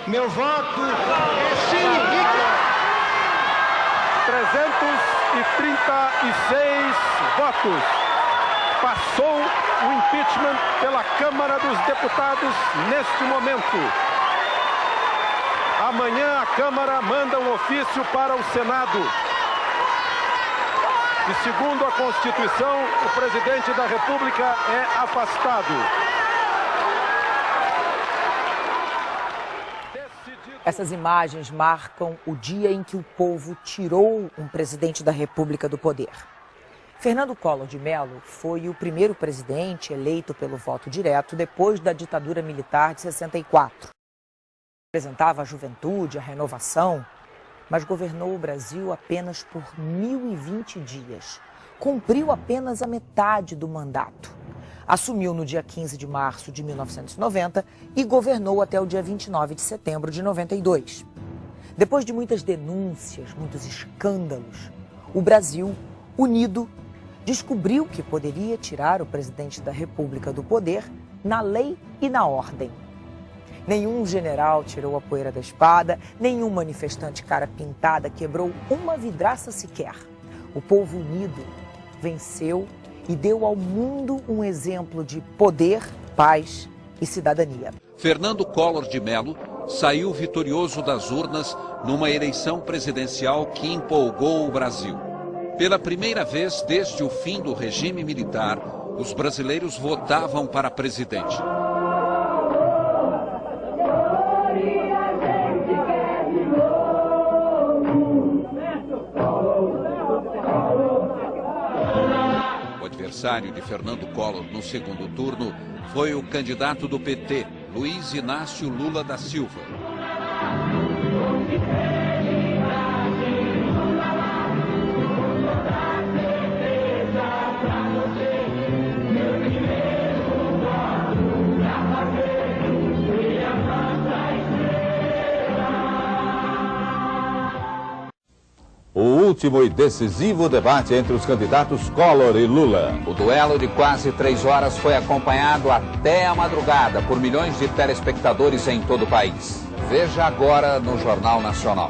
Meu voto é sim. 336 votos. Passou o impeachment pela Câmara dos Deputados neste momento. Amanhã a Câmara manda um ofício para o Senado. E segundo a Constituição, o presidente da República é afastado. Essas imagens marcam o dia em que o povo tirou um presidente da República do poder. Fernando Collor de Mello foi o primeiro presidente eleito pelo voto direto depois da ditadura militar de 64. Representava a juventude, a renovação, mas governou o Brasil apenas por 1.020 dias. Cumpriu apenas a metade do mandato. Assumiu no dia 15 de março de 1990 e governou até o dia 29 de setembro de 92. Depois de muitas denúncias, muitos escândalos, o Brasil, unido, descobriu que poderia tirar o presidente da República do poder na lei e na ordem. Nenhum general tirou a poeira da espada, nenhum manifestante cara pintada quebrou uma vidraça sequer. O povo unido venceu e deu ao mundo um exemplo de poder, paz e cidadania. Fernando Collor de Mello saiu vitorioso das urnas numa eleição presidencial que empolgou o Brasil. Pela primeira vez desde o fim do regime militar, os brasileiros votavam para presidente. O adversário de Fernando Collor no segundo turno foi o candidato do PT, Luiz Inácio Lula da Silva. O último e decisivo debate entre os candidatos Collor e Lula. O duelo de quase 3 horas foi acompanhado até a madrugada por milhões de telespectadores em todo o país. Veja agora no Jornal Nacional.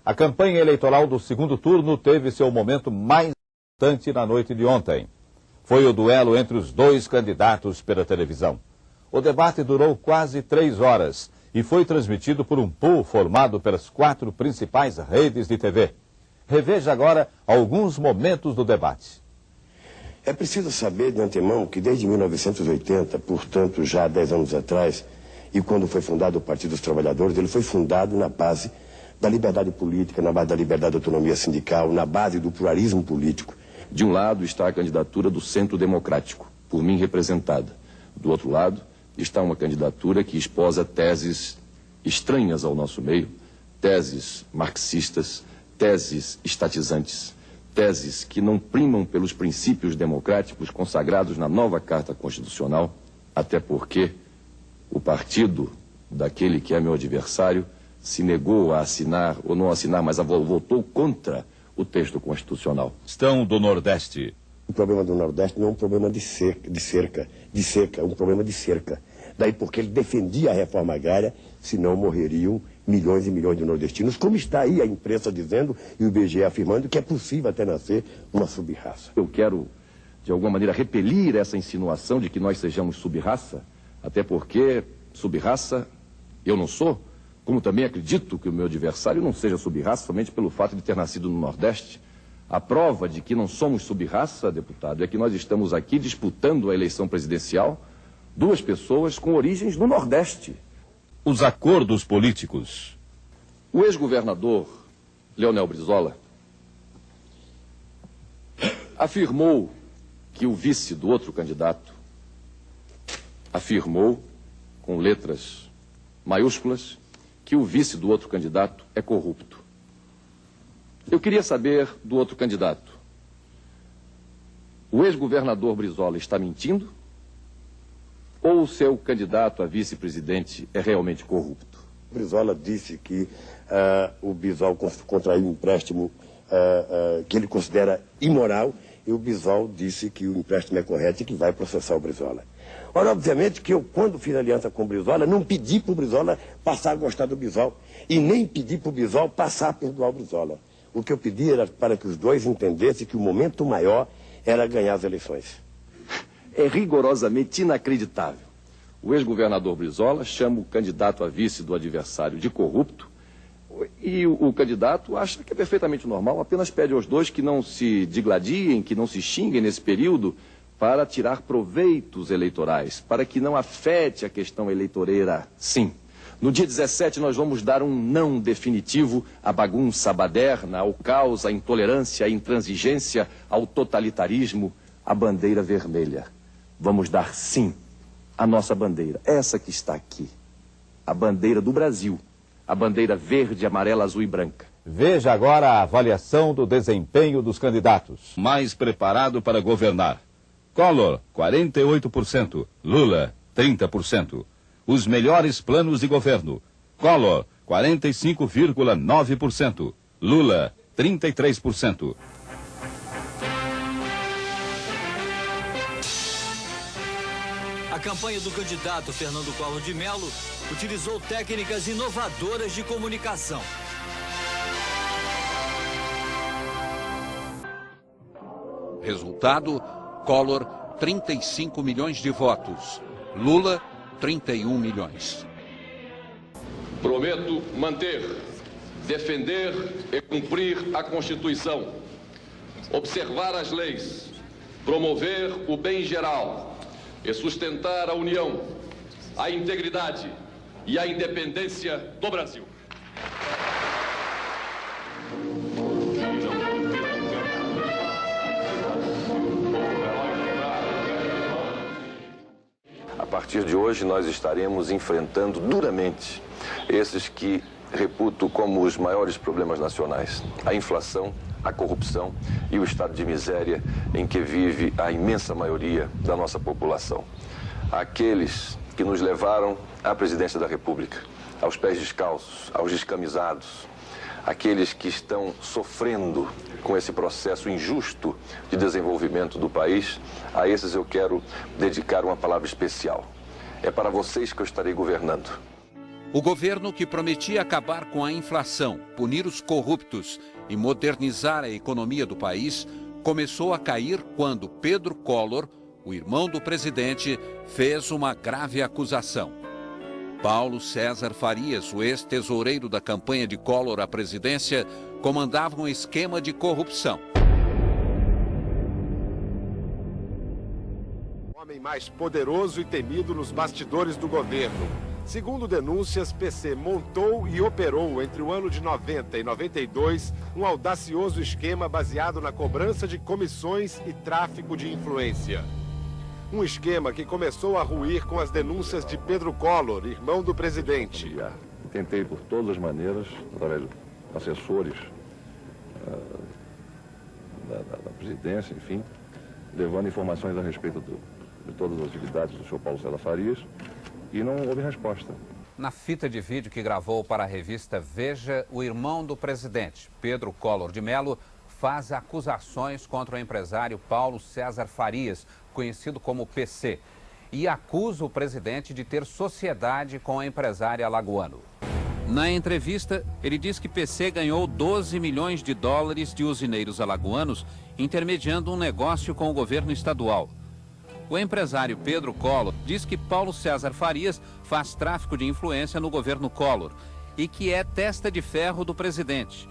A campanha eleitoral do segundo turno teve seu momento mais importante na noite de ontem. Foi o duelo entre os dois candidatos pela televisão. O debate durou quase 3 horas e foi transmitido por um pool formado pelas 4 principais redes de TV. Reveja agora alguns momentos do debate. É preciso saber de antemão que desde 1980, portanto já há 10 anos atrás, e quando foi fundado o Partido dos Trabalhadores, ele foi fundado na base da liberdade política, na base da liberdade de autonomia sindical, na base do pluralismo político. De um lado está a candidatura do Centro Democrático, por mim representada. Do outro lado está uma candidatura que esposa teses estranhas ao nosso meio, teses marxistas, teses estatizantes, teses que não primam pelos princípios democráticos consagrados na nova Carta Constitucional, até porque o partido daquele que é meu adversário se negou a assinar, ou não assinar, mas votou contra o texto constitucional. Questão do Nordeste. O problema do Nordeste não é um problema de seca, é um problema de cerca. Daí porque ele defendia a reforma agrária, senão morreriam milhões e milhões de nordestinos, como está aí a imprensa dizendo e o IBGE afirmando que é possível até nascer uma sub-raça. Eu quero, de alguma maneira, repelir essa insinuação de que nós sejamos sub-raça, até porque sub-raça eu não sou, como também acredito que o meu adversário não seja sub-raça somente pelo fato de ter nascido no Nordeste. A prova de que não somos sub-raça, deputado, é que nós estamos aqui disputando a eleição presidencial 2 pessoas com origens no Nordeste. Os acordos políticos. O ex-governador Leonel Brizola afirmou que o vice do outro candidato afirmou, com letras maiúsculas, que o vice do outro candidato é corrupto. Eu queria saber do outro candidato. O ex-governador Brizola está mentindo? Ou o seu candidato a vice-presidente é realmente corrupto? Brizola disse que o Bisol contraiu um empréstimo que ele considera imoral, e o Bisol disse que o empréstimo é correto e que vai processar o Brizola. Ora, obviamente que eu, quando fiz aliança com o Brizola, não pedi para o Brizola passar a gostar do Bisol e nem pedi para o Bisol passar a perdoar o Brizola. O que eu pedi era para que os dois entendessem que o momento maior era ganhar as eleições. É rigorosamente inacreditável. O ex-governador Brizola chama o candidato a vice do adversário de corrupto e o candidato acha que é perfeitamente normal, apenas pede aos dois que não se digladiem, que não se xinguem nesse período para tirar proveitos eleitorais, para que não afete a questão eleitoreira, sim. No dia 17 nós vamos dar um não definitivo à bagunça, à baderna, ao caos, à intolerância, à intransigência, ao totalitarismo, à bandeira vermelha. Vamos dar sim a nossa bandeira, essa que está aqui, a bandeira do Brasil, a bandeira verde, amarela, azul e branca. Veja agora a avaliação do desempenho dos candidatos. Mais preparado para governar. Collor, 48%. Lula, 30%. Os melhores planos de governo. Collor, 45,9%. Lula, 33%. A campanha do candidato Fernando Collor de Mello utilizou técnicas inovadoras de comunicação. Resultado: Collor, 35 milhões de votos. Lula, 31 milhões. Prometo manter, defender e cumprir a Constituição, observar as leis, promover o bem geral e sustentar a união, a integridade e a independência do Brasil. A partir de hoje nós estaremos enfrentando duramente esses que reputo como os maiores problemas nacionais: a inflação, a corrupção e o estado de miséria em que vive a imensa maioria da nossa população. Aqueles que nos levaram à presidência da República, aos pés descalços, aos descamisados, aqueles que estão sofrendo com esse processo injusto de desenvolvimento do país, a esses eu quero dedicar uma palavra especial. É para vocês que eu estarei governando. O governo que prometia acabar com a inflação, punir os corruptos e modernizar a economia do país, começou a cair quando Pedro Collor, o irmão do presidente, fez uma grave acusação. Paulo César Farias, o ex-tesoureiro da campanha de Collor à presidência, comandava um esquema de corrupção. O homem mais poderoso e temido nos bastidores do governo. Segundo denúncias, PC montou e operou entre o ano de 90 e 92 um audacioso esquema baseado na cobrança de comissões e tráfico de influência. Um esquema que começou a ruir com as denúncias de Pedro Collor, irmão do presidente. Tentei por todas as maneiras, através de assessores da presidência, enfim, levando informações a respeito de todas as atividades do senhor Paulo César Farias, e não houve resposta. Na fita de vídeo que gravou para a revista Veja, o irmão do presidente, Pedro Collor de Mello, faz acusações contra o empresário Paulo César Farias, conhecido como PC, e acusa o presidente de ter sociedade com a empresária alagoano. Na entrevista, ele diz que PC ganhou 12 milhões de dólares de usineiros alagoanos, intermediando um negócio com o governo estadual. O empresário Pedro Collor diz que Paulo César Farias faz tráfico de influência no governo Collor e que é testa de ferro do presidente.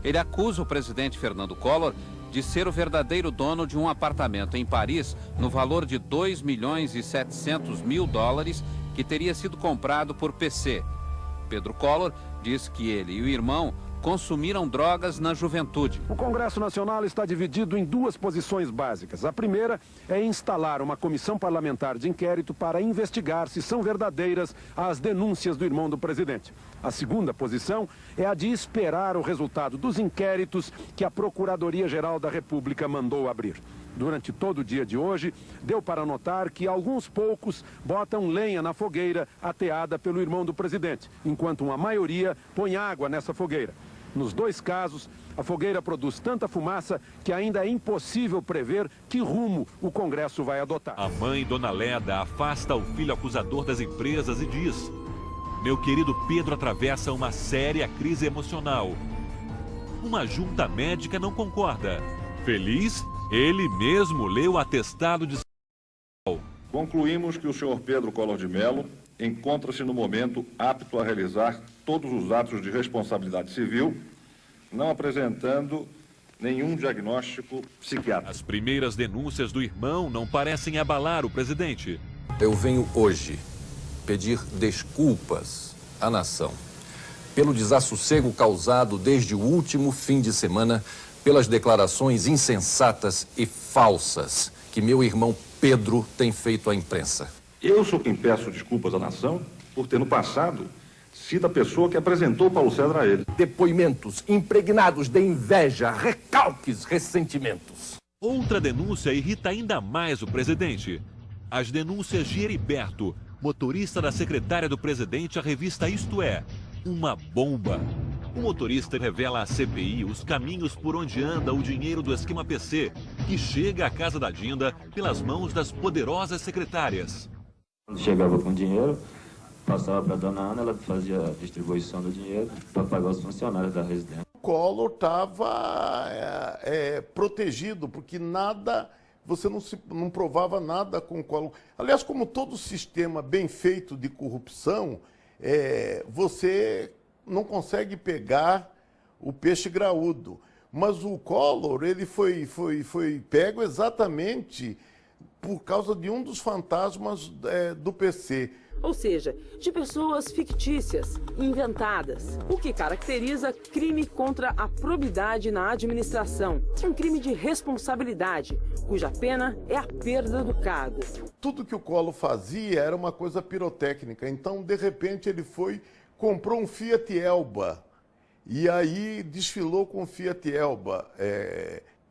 Ele acusa o presidente Fernando Collor de ser o verdadeiro dono de um apartamento em Paris no valor de 2 milhões e 700 mil dólares que teria sido comprado por PC. Pedro Collor diz que ele e o irmão consumiram drogas na juventude. O Congresso Nacional está dividido em duas posições básicas. A primeira é instalar uma comissão parlamentar de inquérito para investigar se são verdadeiras as denúncias do irmão do presidente. A segunda posição é a de esperar o resultado dos inquéritos que a Procuradoria-Geral da República mandou abrir. Durante todo o dia de hoje, deu para notar que alguns poucos botam lenha na fogueira ateada pelo irmão do presidente, enquanto uma maioria põe água nessa fogueira. Nos dois casos, a fogueira produz tanta fumaça que ainda é impossível prever que rumo o Congresso vai adotar. A mãe, Dona Leda, afasta o filho acusador das empresas e diz: meu querido Pedro atravessa uma séria crise emocional. Uma junta médica não concorda. Feliz, ele mesmo leu o atestado de... Concluímos que o senhor Pedro Collor de Mello encontra-se no momento apto a realizar todos os atos de responsabilidade civil, não apresentando nenhum diagnóstico psiquiátrico. As primeiras denúncias do irmão não parecem abalar o presidente. Eu venho hoje pedir desculpas à nação pelo desassossego causado desde o último fim de semana pelas declarações insensatas e falsas que meu irmão Pedro tem feito à imprensa. Eu sou quem peço desculpas à nação por ter no passado sido a pessoa que apresentou Paulo César a ele. Depoimentos impregnados de inveja, recalques, ressentimentos. Outra denúncia irrita ainda mais o presidente. As denúncias de Heriberto, motorista da secretária do presidente à revista Isto É, uma bomba. O motorista revela à CPI os caminhos por onde anda o dinheiro do esquema PC, que chega à casa da Dinda pelas mãos das poderosas secretárias. Quando chegava com dinheiro, passava para a dona Ana, ela fazia a distribuição do dinheiro para pagar os funcionários da residência. O Collor estava protegido, porque nada, você não provava nada com o Collor. Aliás, como todo sistema bem feito de corrupção, você não consegue pegar o peixe graúdo. Mas o Collor, ele foi pego exatamente por causa de um dos fantasmas do PC. Ou seja, de pessoas fictícias, inventadas, o que caracteriza crime contra a probidade na administração, um crime de responsabilidade, cuja pena é a perda do cargo. Tudo que o Collor fazia era uma coisa pirotécnica, então, de repente, ele comprou um Fiat Elba, e aí desfilou com o Fiat Elba,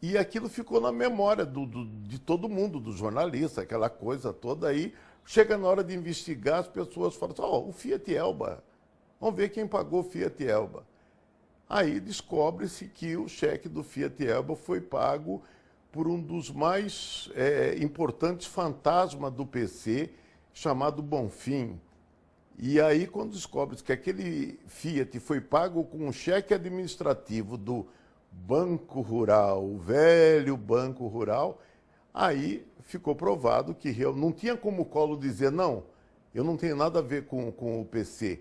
e aquilo ficou na memória de todo mundo, do jornalista, aquela coisa toda aí. Chega na hora de investigar, as pessoas falam assim, o Fiat Elba, vamos ver quem pagou o Fiat Elba. Aí descobre-se que o cheque do Fiat Elba foi pago por um dos mais importantes fantasmas do PC, chamado Bonfim. E aí, quando descobre-se que aquele Fiat foi pago com um cheque administrativo do Banco Rural, o velho Banco Rural, aí ficou provado que não tinha como o Collor dizer, não, eu não tenho nada a ver com o PC.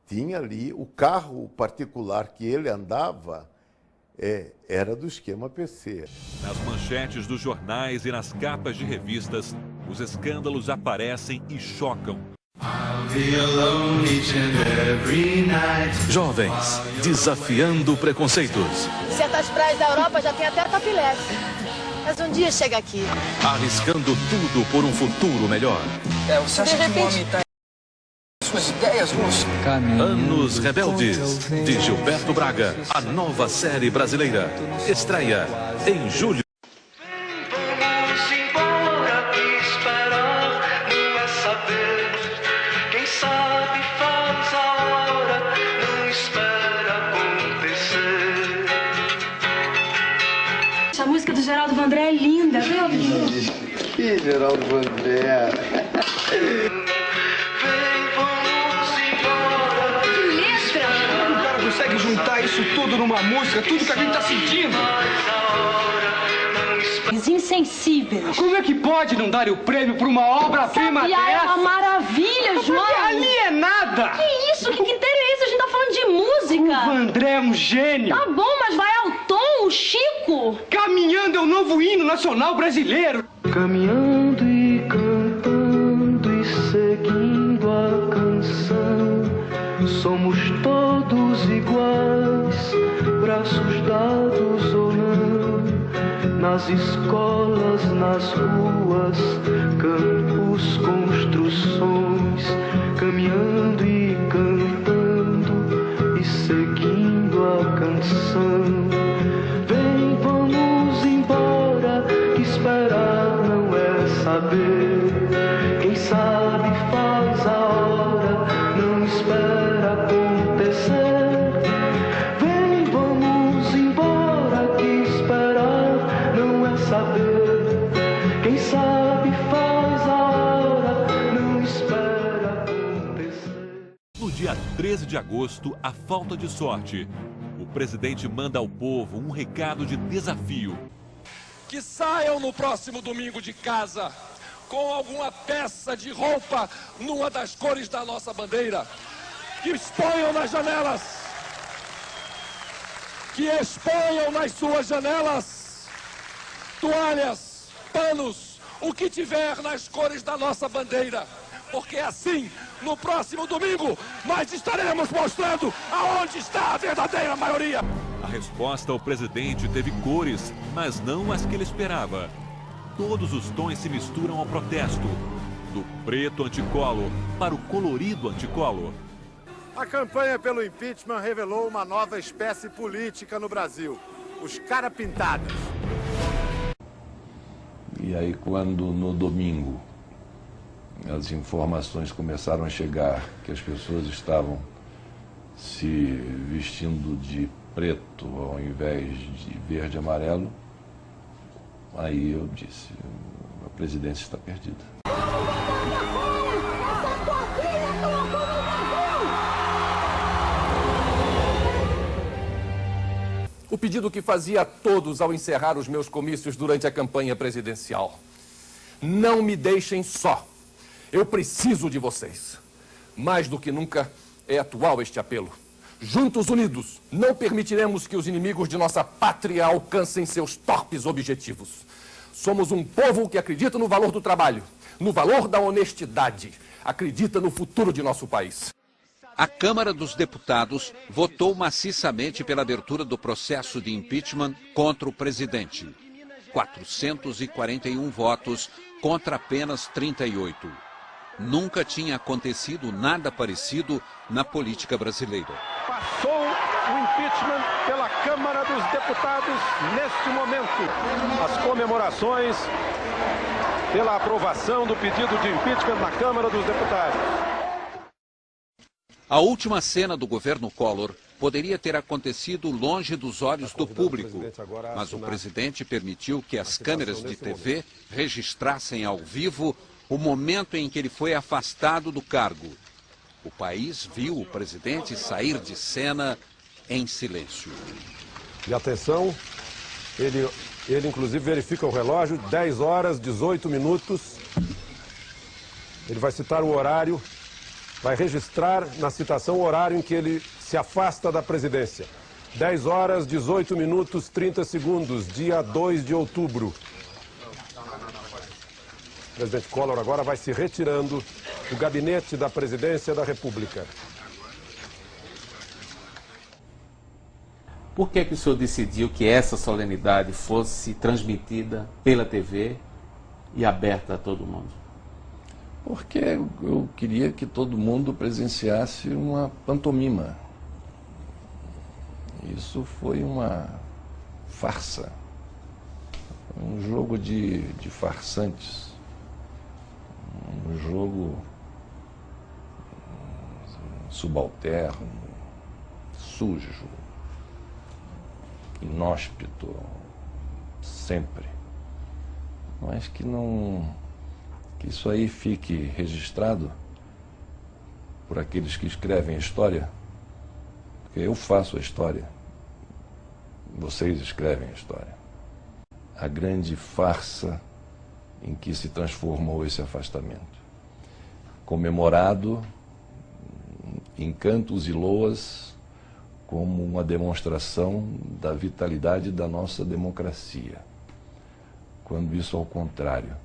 Tinha ali o carro particular que ele andava, era do esquema PC. Nas manchetes dos jornais e nas capas de revistas, os escândalos aparecem e chocam. Jovens, desafiando preconceitos. Certas praias da Europa já tem até topless. Mas um dia chega aqui. Arriscando tudo por um futuro melhor. Você acha que o homem tá... suas ideias, moço? Anos Rebeldes, de Gilberto Braga. A nova série brasileira. Estreia em julho. A música do Geraldo Vandré é linda, viu? Que Geraldo Vandré? Que letra! O cara consegue juntar isso tudo numa música, tudo que a gente tá sentindo. Insensíveis. Como é que pode não dar o prêmio pra uma obra-prima dessa? É uma maravilha, João. Alienada! Que isso? Que inteiro é isso? A gente tá falando de música. O Vandré é um gênio. Tá bom, mas vai ao tom, o Chico. Caminhando é o novo hino nacional brasileiro. Caminhando e cantando e seguindo a canção, somos todos iguais, braços dados ou não, nas escolas, nas ruas, campos, construções, caminhando e cantando e seguindo a canção. Vem, vamos embora, que esperar não é saber. Quem sabe faz a hora, não espera acontecer. Vem, No dia 13 de agosto, a falta de sorte. O presidente manda ao povo um recado de desafio. Que saiam no próximo domingo de casa com alguma peça de roupa numa das cores da nossa bandeira. Que exponham nas janelas. Que exponham nas suas janelas toalhas, panos, o que tiver nas cores da nossa bandeira. Porque assim, no próximo domingo, nós estaremos mostrando aonde está a verdadeira maioria. A resposta ao presidente teve cores, mas não as que ele esperava. Todos os tons se misturam ao protesto. Do preto anticolo para o colorido anticolo. A campanha pelo impeachment revelou uma nova espécie política no Brasil. Os cara pintados. E aí, quando no domingo as informações começaram a chegar que as pessoas estavam se vestindo de preto ao invés de verde e amarelo, aí eu disse, a presidência está perdida. O pedido que fazia a todos ao encerrar os meus comícios durante a campanha presidencial. Não me deixem só. Eu preciso de vocês. Mais do que nunca é atual este apelo. Juntos, unidos, não permitiremos que os inimigos de nossa pátria alcancem seus torpes objetivos. Somos um povo que acredita no valor do trabalho, no valor da honestidade, acredita no futuro de nosso país. A Câmara dos Deputados votou maciçamente pela abertura do processo de impeachment contra o presidente. 441 votos contra apenas 38. Nunca tinha acontecido nada parecido na política brasileira. Passou o impeachment pela Câmara dos Deputados neste momento. As comemorações pela aprovação do pedido de impeachment na Câmara dos Deputados. A última cena do governo Collor poderia ter acontecido longe dos olhos do público, mas o presidente permitiu que as câmeras de TV registrassem ao vivo o momento em que ele foi afastado do cargo. O país viu o presidente sair de cena em silêncio. E atenção, ele inclusive verifica o relógio, 10 horas, 18 minutos. Ele vai citar o horário, vai registrar na citação o horário em que ele se afasta da presidência. 10 horas, 18 minutos, 30 segundos, dia 2 de outubro. O presidente Collor agora vai se retirando do gabinete da presidência da República. Por que o senhor decidiu que essa solenidade fosse transmitida pela TV e aberta a todo mundo? Porque eu queria que todo mundo presenciasse uma pantomima. Isso foi uma farsa, um jogo de farsantes, um jogo subalterno, sujo, inóspito, sempre. Mas que isso aí fique registrado por aqueles que escrevem a história, porque eu faço a história, vocês escrevem a história. A grande farsa em que se transformou esse afastamento, comemorado em cantos e loas como uma demonstração da vitalidade da nossa democracia, quando isso, ao contrário,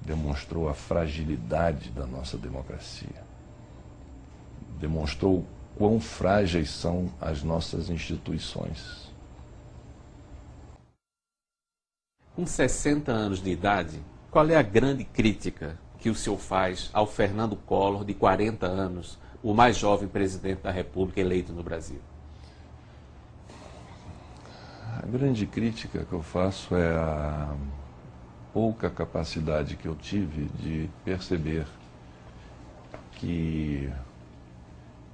demonstrou a fragilidade da nossa democracia, demonstrou quão frágeis são as nossas instituições. Com 60 anos de idade, qual é a grande crítica que o senhor faz ao Fernando Collor, de 40 anos, o mais jovem presidente da República eleito no Brasil? A grande crítica que eu faço é a pouca capacidade que eu tive de perceber que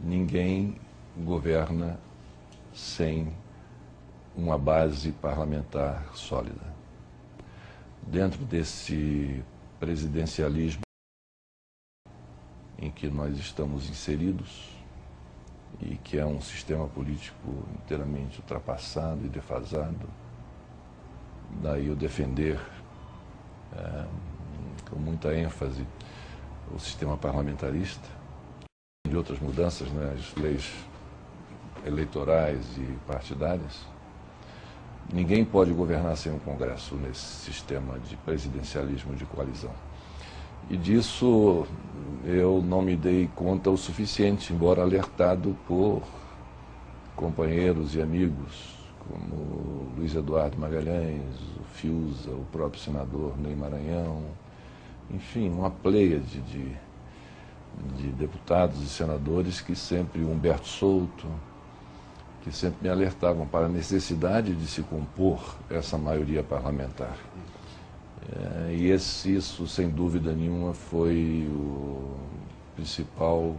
ninguém governa sem uma base parlamentar sólida. Dentro desse presidencialismo em que nós estamos inseridos, e que é um sistema político inteiramente ultrapassado e defasado. Daí eu defender com muita ênfase o sistema parlamentarista e outras mudanças, né, as leis eleitorais e partidárias. Ninguém pode governar sem um Congresso nesse sistema de presidencialismo de coalizão. E disso eu não me dei conta o suficiente, embora alertado por companheiros e amigos como Luiz Eduardo Magalhães, o Fiuza, o próprio senador Ney Maranhão, enfim, uma pleiade de deputados e senadores que sempre, Humberto Souto, que sempre me alertavam para a necessidade de se compor essa maioria parlamentar. E isso, sem dúvida nenhuma, foi o principal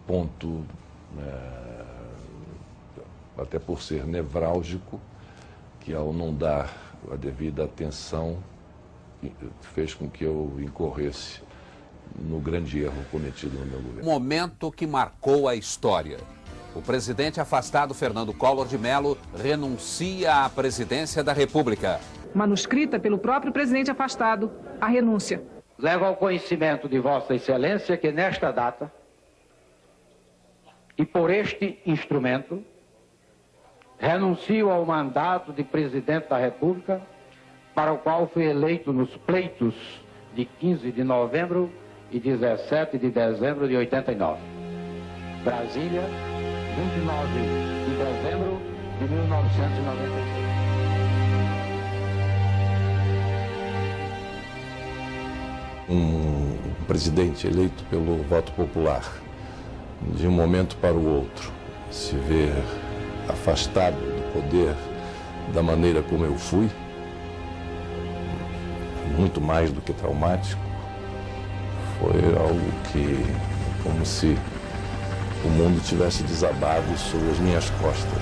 ponto, até por ser nevrálgico, que ao não dar a devida atenção, fez com que eu incorresse no grande erro cometido no meu governo. Momento que marcou a história. O presidente afastado Fernando Collor de Mello renuncia à presidência da República. Manuscrita pelo próprio presidente afastado, a renúncia. Levo ao conhecimento de Vossa Excelência que nesta data e por este instrumento renuncio ao mandato de presidente da República, para o qual fui eleito nos pleitos de 15 de novembro e 17 de dezembro de 89. Brasília, 29 de dezembro de 1996. Um presidente eleito pelo voto popular, de um momento para o outro, se ver afastado do poder da maneira como eu fui, muito mais do que traumático, foi algo que, como se o mundo tivesse desabado sobre as minhas costas.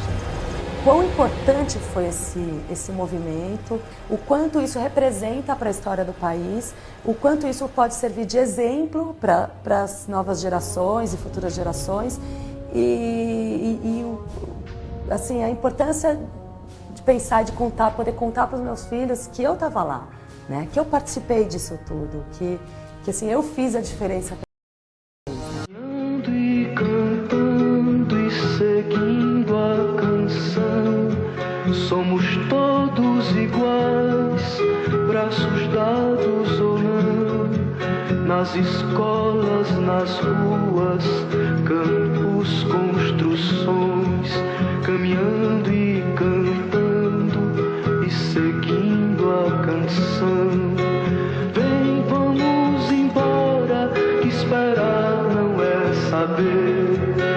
Quão importante foi esse movimento, o quanto isso representa para a história do país, o quanto isso pode servir de exemplo para as novas gerações e futuras gerações, assim, a importância de pensar, de contar, poder contar para os meus filhos que eu estava lá, né? Que eu participei disso tudo, que assim, eu fiz a diferença. E cantando e seguindo a canção, somos todos iguais, braços dados ou não, nas escolas, nas ruas, campos, construções, caminhando e cantando e seguindo a canção. Vem, vamos embora, que esperar não é saber.